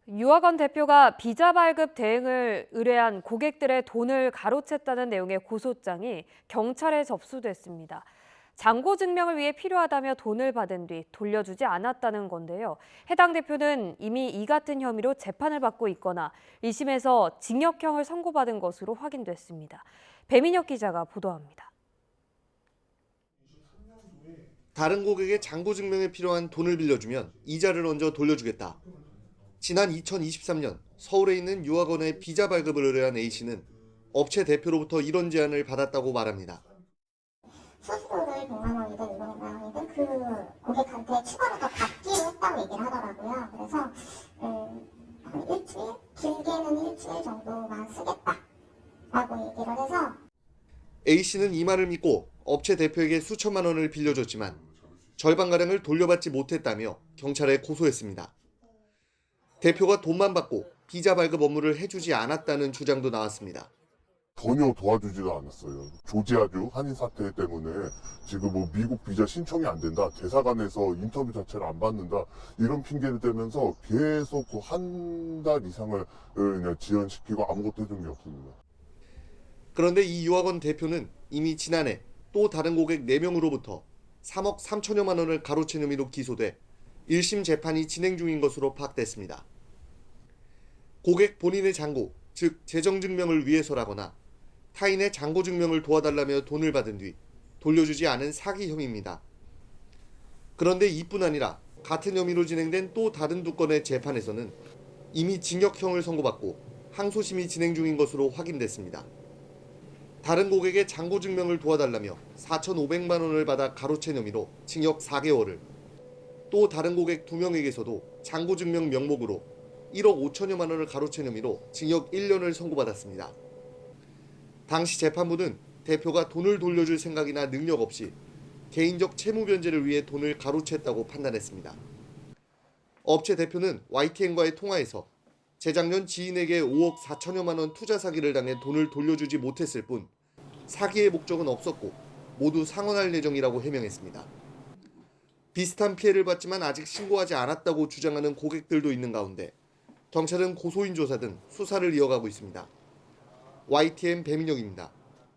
유학원 대표가 비자 발급 대행을 의뢰한 고객들의 돈을 가로챘다는 내용의 고소장이 경찰에 접수됐습니다. 잔고 증명을 위해 필요하다며 돈을 받은 뒤 돌려주지 않았다는 건데요. 해당 대표는 이미 이 같은 혐의로 재판을 받고 있거나 1심에서 징역형을 선고받은 것으로 확인됐습니다. 배민혁 기자가 보도합니다. 다른 고객의 잔고 증명에 필요한 돈을 빌려주면 이자를 얹어 돌려주겠다. 지난 2023년 서울에 있는 유학원의 비자 발급을 의뢰한 A씨는 업체 대표로부터 이런 제안을 받았다고 말합니다. 수수료를 100만 원이든 200만 원이든 그 고객한테 추가로 더 받기로 했다고 얘기를 하더라고요. 그래서 한 일주일? 길게는 일주일 정도만 쓰겠다라고 얘기를 해서 A씨는 이 말을 믿고 업체 대표에게 수천만 원을 빌려줬지만 절반가량을 돌려받지 못했다며 경찰에 고소했습니다. 대표가 돈만 받고 비자 발급 업무를 해주지 않았다는 주장도 나왔습니다. 전혀 도와주지도 않았어요. 조지아주 한인 사태 때문에 지금 미국 비자 신청이 안 된다. 대사관에서 인터뷰 자체를 안 받는다. 이런 핑계를 대면서 계속 한 달 이상을 그냥 지연시키고 아무것도 해준 게 없습니다. 그런데 이 유학원 대표는 이미 지난해 또 다른 고객 4명으로부터 3억 3천여만 원을 가로챈 혐의로 기소돼 1심 재판이 진행 중인 것으로 파악됐습니다. 고객 본인의 잔고, 즉 재정증명을 위해서라거나 타인의 잔고 증명을 도와달라며 돈을 받은 뒤 돌려주지 않은 사기 혐의입니다. 그런데 이뿐 아니라 같은 혐의로 진행된 또 다른 2건의 재판에서는 이미 징역형을 선고받고 항소심이 진행 중인 것으로 확인됐습니다. 다른 고객의 잔고 증명을 도와달라며 4,500만 원을 받아 가로챈 혐의로 징역 4개월을, 또 다른 고객 2명에게서도 잔고 증명 명목으로 1억 5천여만 원을 가로챈 혐의로 징역 1년을 선고받았습니다. 당시 재판부는 대표가 돈을 돌려줄 생각이나 능력 없이 개인적 채무 변제를 위해 돈을 가로챘다고 판단했습니다. 업체 대표는 YTN과의 통화에서 재작년 지인에게 5억 4천여만 원 투자 사기를 당해 돈을 돌려주지 못했을 뿐 사기의 목적은 없었고 모두 상환할 예정이라고 해명했습니다. 비슷한 피해를 받지만 아직 신고하지 않았다고 주장하는 고객들도 있는 가운데 경찰은 고소인 조사 등 수사를 이어가고 있습니다. YTN 배민혁입니다.